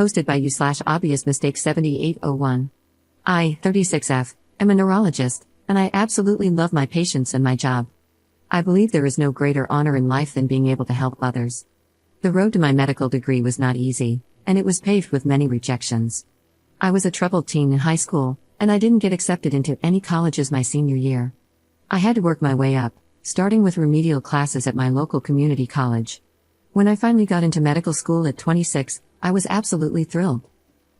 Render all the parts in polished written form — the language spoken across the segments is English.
Hosted by you/obvious mistake 7801. I, 36F, am a neurologist, and I absolutely love my patients and my job. I believe there is no greater honor in life than being able to help others. The road to my medical degree was not easy, and it was paved with many rejections. I was a troubled teen in high school, and I didn't get accepted into any colleges my senior year. I had to work my way up, starting with remedial classes at my local community college. When I finally got into medical school at 26, I was absolutely thrilled.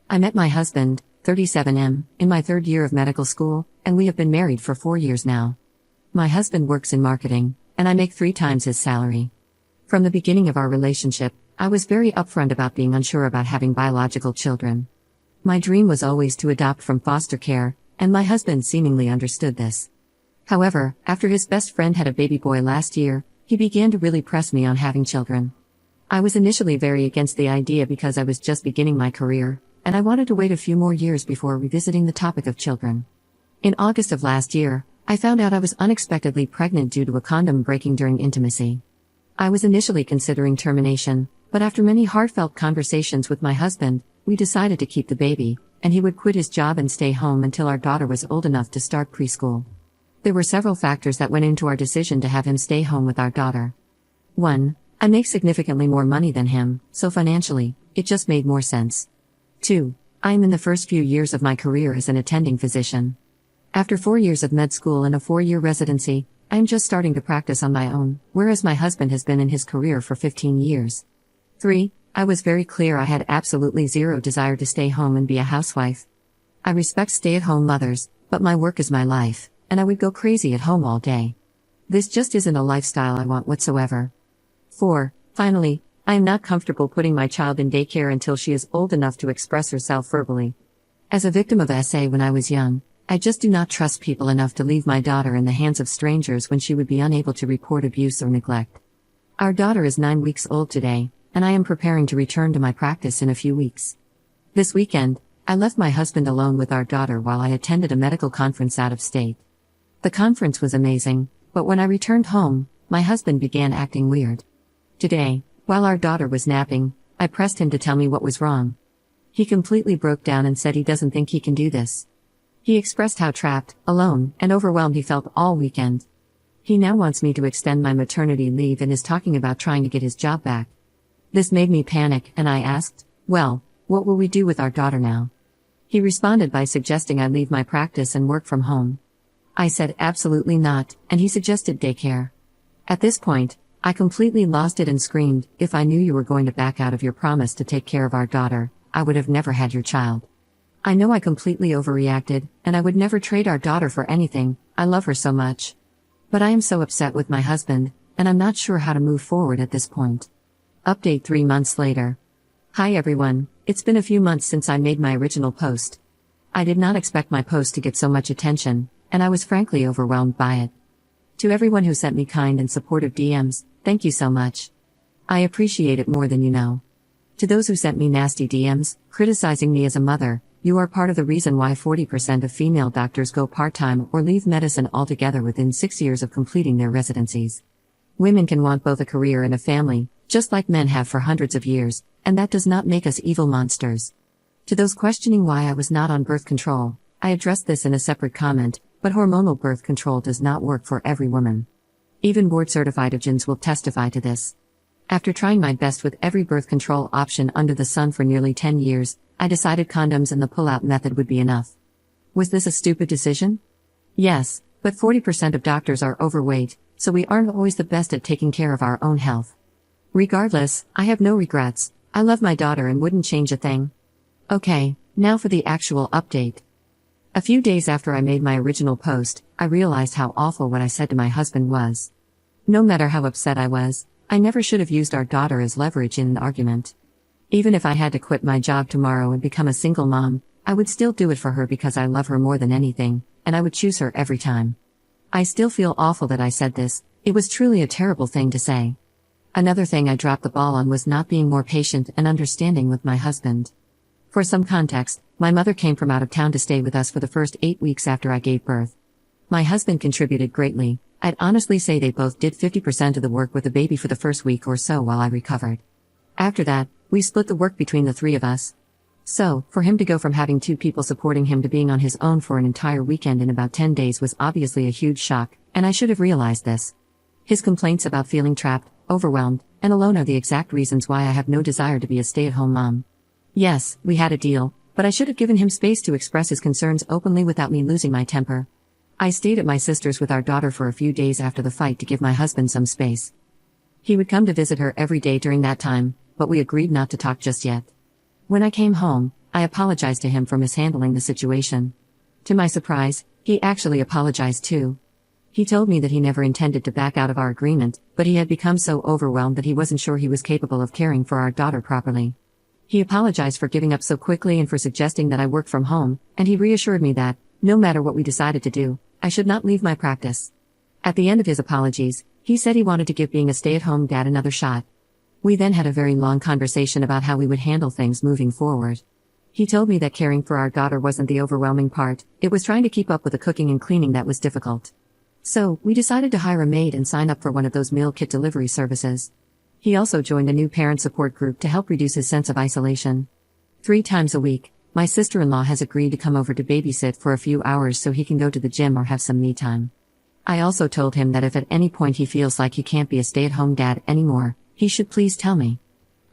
I met my husband, 37M, in my third year of medical school, and we have been married for 4 years now. My husband works in marketing, and I make 3 times his salary. From the beginning of our relationship, I was very upfront about being unsure about having biological children. My dream was always to adopt from foster care, and my husband seemingly understood this. However, after his best friend had a baby boy last year, he began to really press me on having children. I was initially very against the idea because I was just beginning my career, and I wanted to wait a few more years before revisiting the topic of children. In August of last year, I found out I was unexpectedly pregnant due to a condom breaking during intimacy. I was initially considering termination, but after many heartfelt conversations with my husband, we decided to keep the baby, and he would quit his job and stay home until our daughter was old enough to start preschool. There were several factors that went into our decision to have him stay home with our daughter. 1. I make significantly more money than him, so financially, it just made more sense. 2. I am in the first few years of my career as an attending physician. After 4 years of med school and a 4-year residency, I am just starting to practice on my own, whereas my husband has been in his career for 15 years. 3. I was very clear I had absolutely zero desire to stay home and be a housewife. I respect stay-at-home mothers, but my work is my life, and I would go crazy at home all day. This just isn't a lifestyle I want whatsoever. 4. Finally, I am not comfortable putting my child in daycare until she is old enough to express herself verbally. As a victim of SA when I was young, I just do not trust people enough to leave my daughter in the hands of strangers when she would be unable to report abuse or neglect. Our daughter is 9 weeks old today, and I am preparing to return to my practice in a few weeks. This weekend, I left my husband alone with our daughter while I attended a medical conference out of state. The conference was amazing, but when I returned home, my husband began acting weird. Today, while our daughter was napping, I pressed him to tell me what was wrong. He completely broke down and said he doesn't think he can do this. He expressed how trapped, alone, and overwhelmed he felt all weekend. He now wants me to extend my maternity leave and is talking about trying to get his job back. This made me panic, and I asked, well, what will we do with our daughter now? He responded by suggesting I leave my practice and work from home. I said absolutely not, and he suggested daycare. At this point, I completely lost it and screamed, if I knew you were going to back out of your promise to take care of our daughter, I would have never had your child. I know I completely overreacted, and I would never trade our daughter for anything, I love her so much. But I am so upset with my husband, and I'm not sure how to move forward at this point. Update 3 months later. Hi everyone, it's been a few months since I made my original post. I did not expect my post to get so much attention, and I was frankly overwhelmed by it. To everyone who sent me kind and supportive DMs, thank you so much. I appreciate it more than you know. To those who sent me nasty DMs, criticizing me as a mother, you are part of the reason why 40% of female doctors go part-time or leave medicine altogether within 6 years of completing their residencies. Women can want both a career and a family, just like men have for hundreds of years, and that does not make us evil monsters. To those questioning why I was not on birth control, I addressed this in a separate comment, but hormonal birth control does not work for every woman. Even board-certified OBGYNs will testify to this. After trying my best with every birth control option under the sun for nearly 10 years, I decided condoms and the pull-out method would be enough. Was this a stupid decision? Yes, but 40% of doctors are overweight, so we aren't always the best at taking care of our own health. Regardless, I have no regrets. I love my daughter and wouldn't change a thing. Okay, now for the actual update. A few days after I made my original post, I realized how awful what I said to my husband was. No matter how upset I was, I never should have used our daughter as leverage in an argument. Even if I had to quit my job tomorrow and become a single mom, I would still do it for her because I love her more than anything, and I would choose her every time. I still feel awful that I said this, it was truly a terrible thing to say. Another thing I dropped the ball on was not being more patient and understanding with my husband. For some context, my mother came from out of town to stay with us for the first 8 weeks after I gave birth. My husband contributed greatly. I'd honestly say they both did 50% of the work with the baby for the first week or so while I recovered. After that, we split the work between the 3 of us. So, for him to go from having two people supporting him to being on his own for an entire weekend in about 10 days was obviously a huge shock, and I should have realized this. His complaints about feeling trapped, overwhelmed, and alone are the exact reasons why I have no desire to be a stay-at-home mom. Yes, we had a deal, but I should have given him space to express his concerns openly without me losing my temper. I stayed at my sister's with our daughter for a few days after the fight to give my husband some space. He would come to visit her every day during that time, but we agreed not to talk just yet. When I came home, I apologized to him for mishandling the situation. To my surprise, he actually apologized too. He told me that he never intended to back out of our agreement, but he had become so overwhelmed that he wasn't sure he was capable of caring for our daughter properly. He apologized for giving up so quickly and for suggesting that I work from home, and he reassured me that, no matter what we decided to do, I should not leave my practice. At the end of his apologies, he said he wanted to give being a stay-at-home dad another shot. We then had a very long conversation about how we would handle things moving forward. He told me that caring for our daughter wasn't the overwhelming part, it was trying to keep up with the cooking and cleaning that was difficult. So, we decided to hire a maid and sign up for one of those meal kit delivery services. He also joined a new parent support group to help reduce his sense of isolation. 3 times a week, my sister-in-law has agreed to come over to babysit for a few hours so he can go to the gym or have some me time. I also told him that if at any point he feels like he can't be a stay-at-home dad anymore, he should please tell me.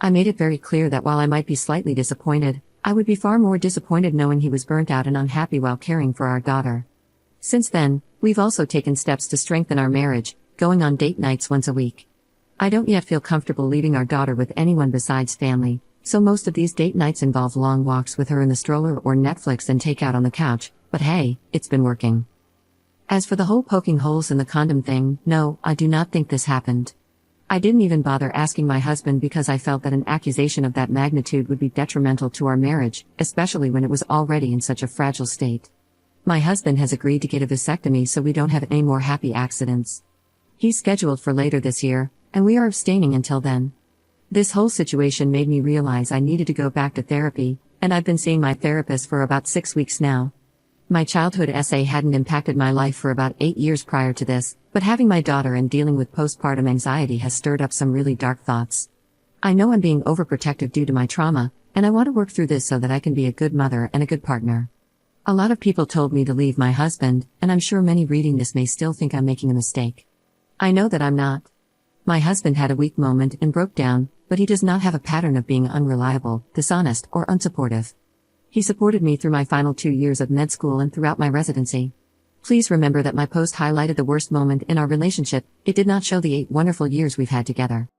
I made it very clear that while I might be slightly disappointed, I would be far more disappointed knowing he was burnt out and unhappy while caring for our daughter. Since then, we've also taken steps to strengthen our marriage, going on date nights once a week. I don't yet feel comfortable leaving our daughter with anyone besides family, so most of these date nights involve long walks with her in the stroller or Netflix and takeout on the couch, but hey, it's been working. As for the whole poking holes in the condom thing, no, I do not think this happened. I didn't even bother asking my husband because I felt that an accusation of that magnitude would be detrimental to our marriage, especially when it was already in such a fragile state. My husband has agreed to get a vasectomy so we don't have any more happy accidents. He's scheduled for later this year, and we are abstaining until then. This whole situation made me realize I needed to go back to therapy, and I've been seeing my therapist for about 6 weeks now. My childhood essay hadn't impacted my life for about 8 years prior to this, but having my daughter and dealing with postpartum anxiety has stirred up some really dark thoughts. I know I'm being overprotective due to my trauma, and I want to work through this so that I can be a good mother and a good partner. A lot of people told me to leave my husband, and I'm sure many reading this may still think I'm making a mistake. I know that I'm not. My husband had a weak moment and broke down, but he does not have a pattern of being unreliable, dishonest, or unsupportive. He supported me through my final 2 years of med school and throughout my residency. Please remember that my post highlighted the worst moment in our relationship, it did not show the 8 wonderful years we've had together.